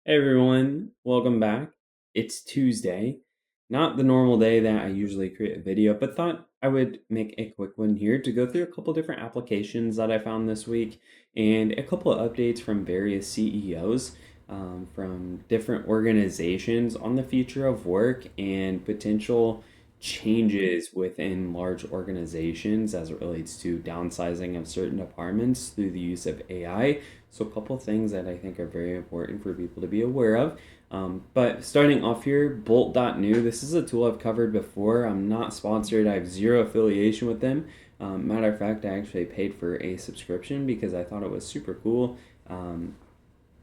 Hey everyone, welcome back. It's Tuesday, not the normal day that I usually create a video, but thought I would make a quick one here to go through a couple different applications that I found this week and a couple of updates from various CEOs from different organizations on the future of work and potential changes within large organizations as it relates to downsizing of certain departments through the use of AI. So, a couple things that I think are very important for people to be aware of. But starting off here, Bolt.new. This is a tool I've covered before. I'm not sponsored, I have zero affiliation with them. Matter of fact, I actually paid for a subscription because I thought it was super cool.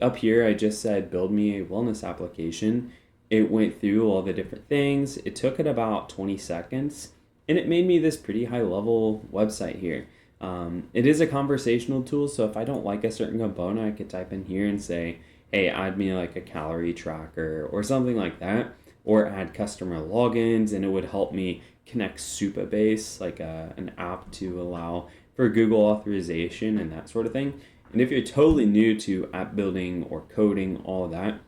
Up here, I just said build me a wellness application. It went through all the different things. It took it about 20 seconds and it made me this pretty high level website here. It is a conversational tool, so if I don't like a certain component, I could type in here and say, hey, add me like a calorie tracker or something like that, or add customer logins, and it would help me connect Supabase, like an app to allow for Google authorization and that sort of thing. And if you're totally new to app building or coding, all of that,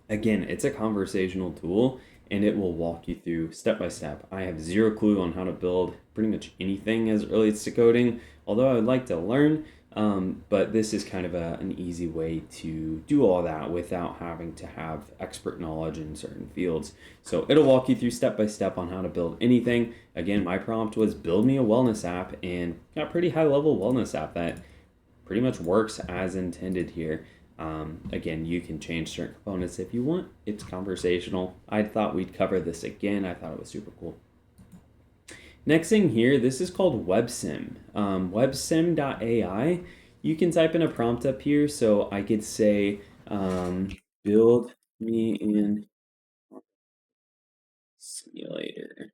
again, it's a conversational tool and it will walk you through step by step. I have zero clue on how to build pretty much anything as it relates to coding, although I would like to learn. But this is kind of an easy way to do all that without having to have expert knowledge in certain fields. So it'll walk you through step by step on how to build anything. Again, my prompt was build me a wellness app, and got a pretty high level wellness app that pretty much works as intended here. Again, you can change certain components if you want. It's conversational. I thought we'd cover this again. I thought it was super cool. Next thing here, this is called WebSim. WebSim.ai. You can type in a prompt up here. So I could say, build me an simulator.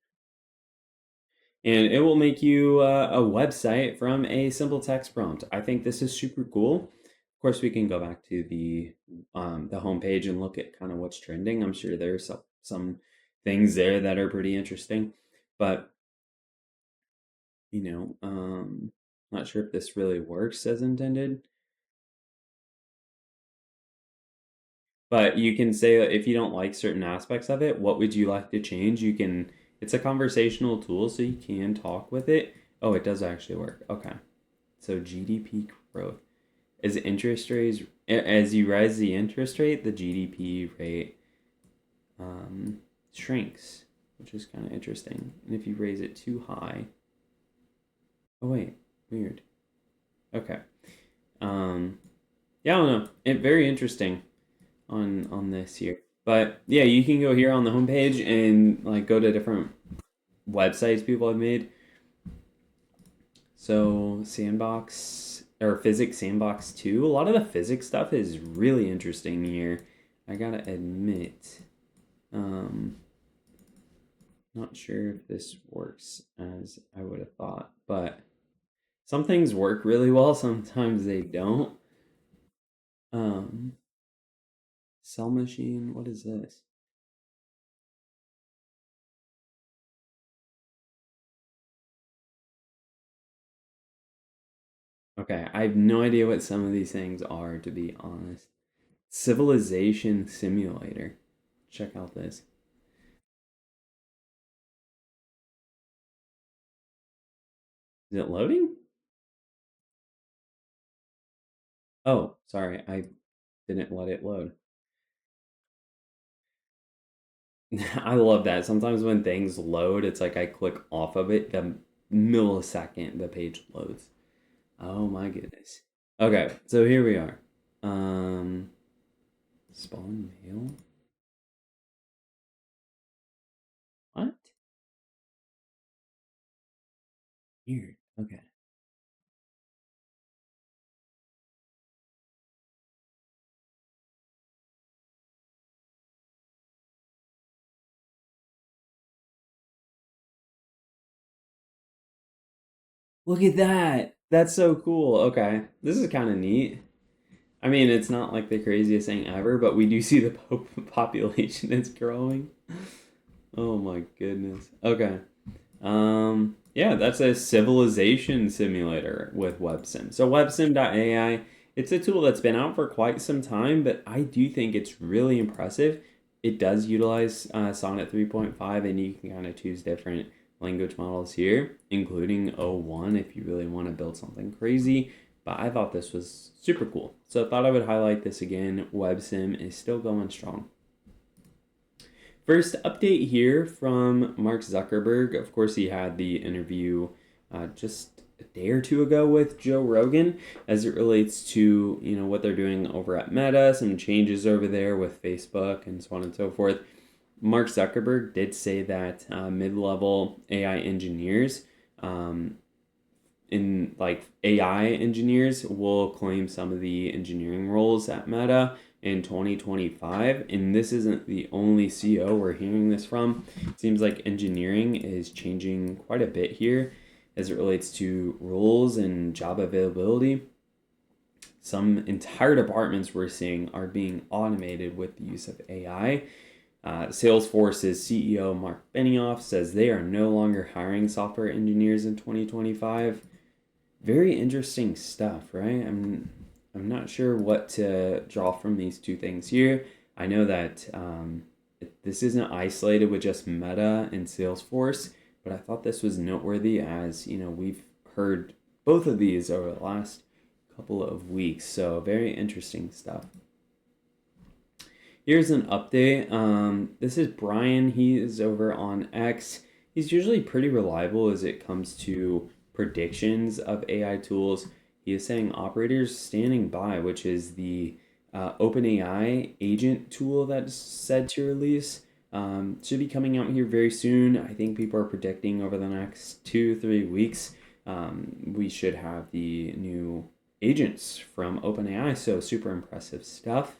And it will make you a website from a simple text prompt. I think this is super cool. Of course, we can go back to the homepage and look at kind of what's trending. I'm sure there's some things there that are pretty interesting, but not sure if this really works as intended. But you can say that if you don't like certain aspects of it, what would you like to change? You can. It's a conversational tool, so you can talk with it. Oh, it does actually work. Okay. So GDP growth. As you raise the interest rate, the GDP rate shrinks, which is kind of interesting. And if you raise it too high, oh wait, weird. Okay. Yeah, I don't know. Very interesting on this here. But yeah, you can go here on the homepage and like go to different websites people have made. So Sandbox or Physics Sandbox 2, a lot of the physics stuff is really interesting here. I gotta admit. Not sure if this works as I would have thought, but some things work really well, sometimes they don't. Um, Cell machine, what is this? Okay, I have no idea what some of these things are, to be honest. Civilization Simulator. Check out this. Is it loading? Oh, sorry, I didn't let it load. I love that. Sometimes when things load, it's like I click off of it, the millisecond the page loads. Oh my goodness. Okay, so here we are. Um, Spawn mail? What? Weird. Okay. Look at that. That's so cool. Okay. This is kind of neat. I mean, it's not like the craziest thing ever, but we do see the population is growing. Oh my goodness. Okay. Yeah, that's a civilization simulator with WebSim. So WebSim.ai, It's a tool that's been out for quite some time, but I do think it's really impressive. It does utilize Sonnet 3.5, and you can kind of choose different language models here, including O1 if you really want to build something crazy. But I thought this was super cool. So I thought I would highlight this again. WebSim is still going strong. First update here from Mark Zuckerberg. Of course, he had the interview just a day or two ago with Joe Rogan as it relates to, what they're doing over at Meta, some changes over there with Facebook and so on and so forth. Mark Zuckerberg did say that mid-level AI engineers AI engineers will claim some of the engineering roles at Meta in 2025, and this isn't the only CEO we're hearing this from. It seems like engineering is changing quite a bit here as it relates to roles and job availability. Some entire departments we're seeing are being automated with the use of AI. Salesforce's CEO Mark Benioff says they are no longer hiring software engineers in 2025. Very interesting stuff, right? I'm not sure what to draw from these two things here. I know that this isn't isolated with just Meta and Salesforce, but I thought this was noteworthy as, we've heard both of these over the last couple of weeks. So very interesting stuff. Here's an update. This is Brian. He is over on X. He's usually pretty reliable as it comes to predictions of AI tools. He is saying operators standing by, which is the OpenAI agent tool that's said to release. Should be coming out here very soon. I think people are predicting over the next 2-3 weeks we should have the new agents from OpenAI. So super impressive stuff.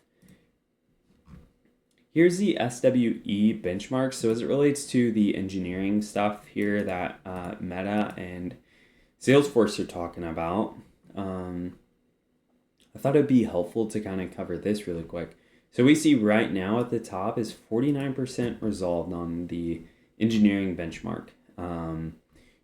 Here's the SWE benchmark. So as it relates to the engineering stuff here that Meta and Salesforce are talking about, I thought it'd be helpful to kind of cover this really quick. So we see right now at the top is 49% resolved on the engineering benchmark.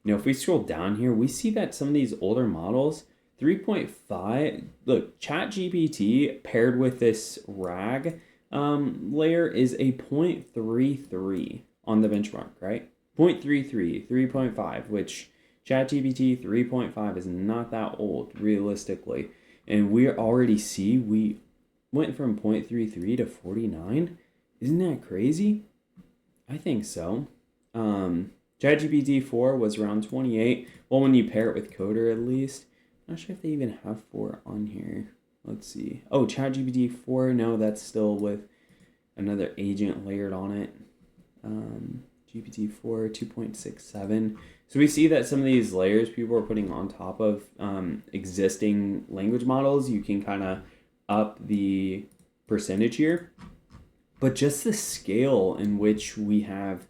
If we scroll down here, we see that some of these older models, 3.5, look, ChatGPT paired with this RAG layer is a 0.33 on the benchmark, right? 0.33, 3.5, which ChatGPT 3.5 is not that old, realistically. And we already see we went from 0.33 to 49. Isn't that crazy? I think so. ChatGPT 4 was around 28. Well, when you pair it with Coder, at least. I'm not sure if they even have 4 on here. Let's see. Oh, ChatGPT 4. No, that's still with another agent layered on it. GPT-4 2.67. So we see that some of these layers people are putting on top of existing language models, you can kind of up the percentage here. But just the scale in which we have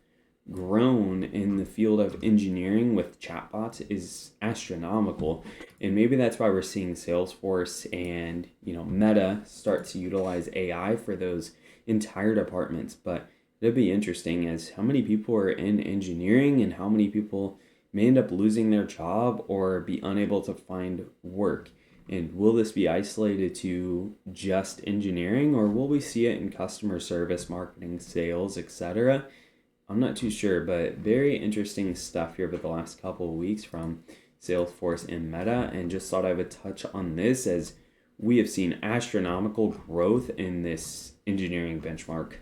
grown in the field of engineering with chatbots is astronomical. And maybe that's why we're seeing Salesforce and Meta start to utilize AI for those entire departments. But it'll be interesting as how many people are in engineering and how many people may end up losing their job or be unable to find work. And will this be isolated to just engineering, or will we see it in customer service, marketing, sales, etc.? I'm not too sure, but very interesting stuff here over the last couple of weeks from Salesforce and Meta, and just thought I would touch on this as we have seen astronomical growth in this engineering benchmark.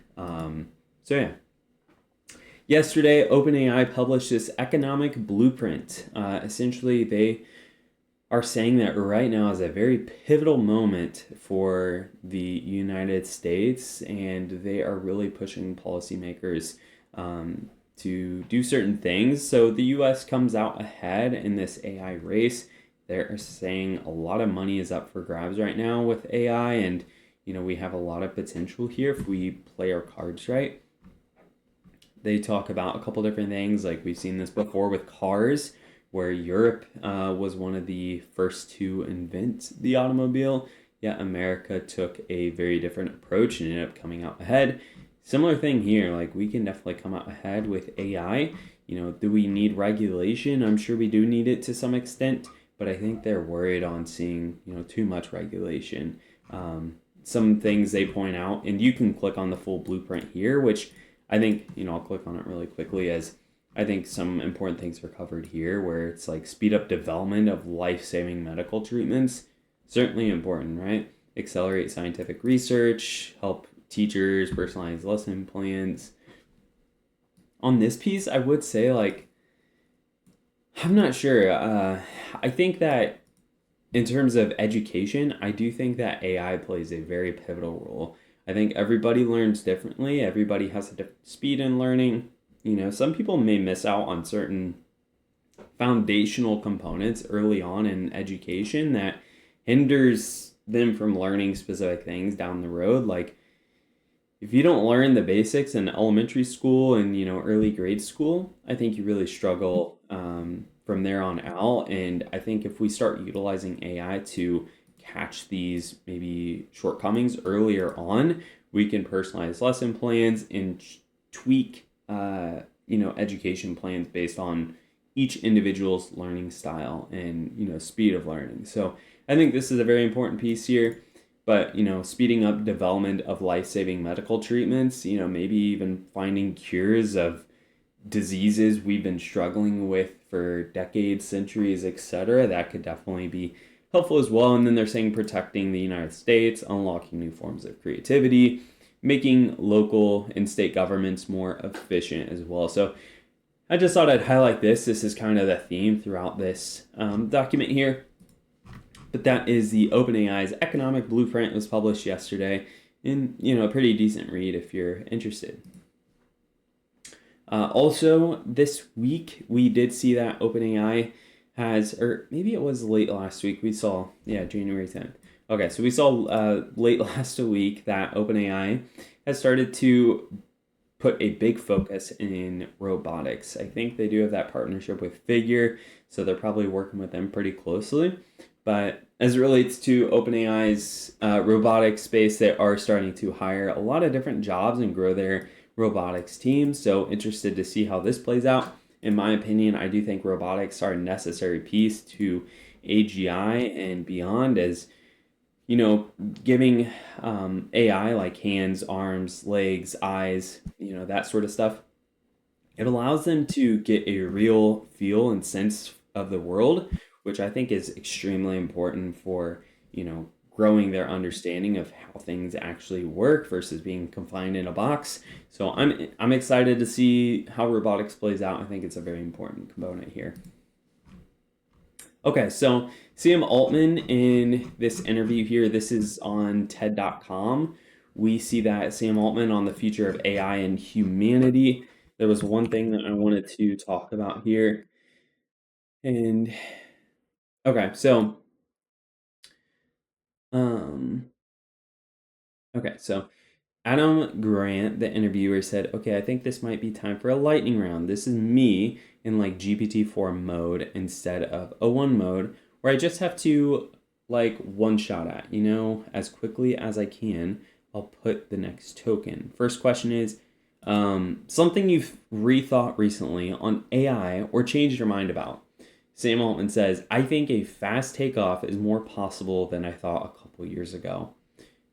Yesterday, OpenAI published this economic blueprint. Essentially, they are saying that right now is a very pivotal moment for the United States, and they are really pushing policymakers to do certain things. So the US comes out ahead in this AI race. They're saying a lot of money is up for grabs right now with AI, and we have a lot of potential here if we play our cards right. They talk about a couple different things, like we've seen this before with cars, where Europe was one of the first to invent the automobile, yet America took a very different approach and ended up coming out ahead. Similar thing here, like we can definitely come out ahead with AI. Do we need regulation? I'm sure we do need it to some extent, but I think they're worried on seeing, too much regulation. Some things they point out, and you can click on the full blueprint here, which I think, I'll click on it really quickly, as I think some important things are covered here, where it's like speed up development of life-saving medical treatments. Certainly important, right? Accelerate scientific research, help teachers personalize lesson plans. On this piece, I would say, like, I'm not sure. I think that in terms of education, I do think that AI plays a very pivotal role. I think everybody learns differently, everybody has a different speed in learning. Some people may miss out on certain foundational components early on in education that hinders them from learning specific things down the road. Like, if you don't learn the basics in elementary school and early grade school, I think you really struggle from there on out. And I think if we start utilizing AI to catch these maybe shortcomings earlier on, we can personalize lesson plans and tweak education plans based on each individual's learning style and speed of learning. So I think this is a very important piece here. But speeding up development of life-saving medical treatments, maybe even finding cures of diseases we've been struggling with for decades, centuries, etc., that could definitely be helpful as well. And then they're saying protecting the United States, unlocking new forms of creativity, making local and state governments more efficient as well. So I just thought I'd highlight this. This is kind of the theme throughout this document here. But that is the OpenAI's economic blueprint. It was published yesterday, and a pretty decent read if you're interested. Also, this week we did see that OpenAI has, or maybe it was late last week. We saw, January 10th. Okay, so we saw late last week that OpenAI has started to put a big focus in robotics. I think they do have that partnership with Figure, so they're probably working with them pretty closely. But as it relates to OpenAI's robotics space, they are starting to hire a lot of different jobs and grow their robotics team. So interested to see how this plays out. In my opinion, I do think robotics are a necessary piece to AGI and beyond, as giving AI like hands, arms, legs, eyes, that sort of stuff. It allows them to get a real feel and sense of the world, which I think is extremely important for, growing their understanding of how things actually work versus being confined in a box. So I'm excited to see how robotics plays out. I think it's a very important component here. Okay, so Sam Altman in this interview here, this is on TED.com. We see that Sam Altman on the future of AI and humanity. There was one thing that I wanted to talk about here. And okay, so um so Adam Grant, the interviewer, said, "Okay, I think this might be time for a lightning round. This is me in like GPT-4 mode instead of O1 mode, where I just have to like one shot at, as quickly as I can. I'll put the next token. First question is something you've rethought recently on AI or changed your mind about." Sam Altman says, "I think a fast takeoff is more possible than I thought a couple years ago."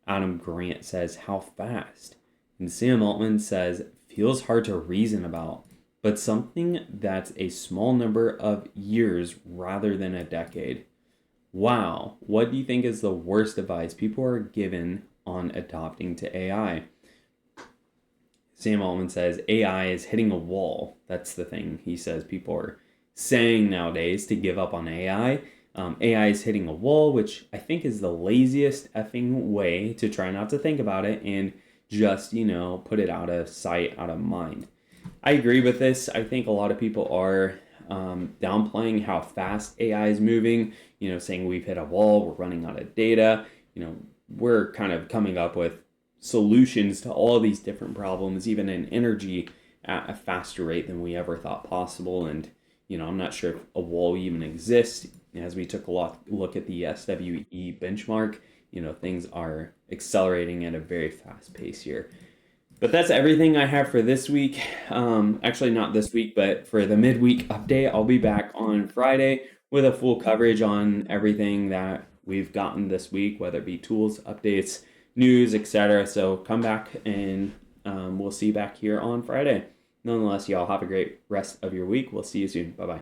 Adam Grant says, "How fast?" And Sam Altman says, "Feels hard to reason about, but something that's a small number of years rather than a decade." Wow, what do you think is the worst advice people are given on adopting to AI? Sam Altman says, AI is hitting a wall. That's the thing he says people are saying nowadays to give up on AI. AI is hitting a wall, which I think is the laziest effing way to try not to think about it and just, put it out of sight, out of mind. I agree with this. I think a lot of people are downplaying how fast AI is moving, saying we've hit a wall, we're running out of data. We're kind of coming up with solutions to all these different problems, even in energy, at a faster rate than we ever thought possible. And, I'm not sure if a wall even exists. As we took a look at the SWE benchmark, things are accelerating at a very fast pace here. But that's everything I have for this week. Actually, not this week, but for the midweek update, I'll be back on Friday with a full coverage on everything that we've gotten this week, whether it be tools, updates, news, etc. So come back and we'll see you back here on Friday. Nonetheless, y'all have a great rest of your week. We'll see you soon. Bye bye.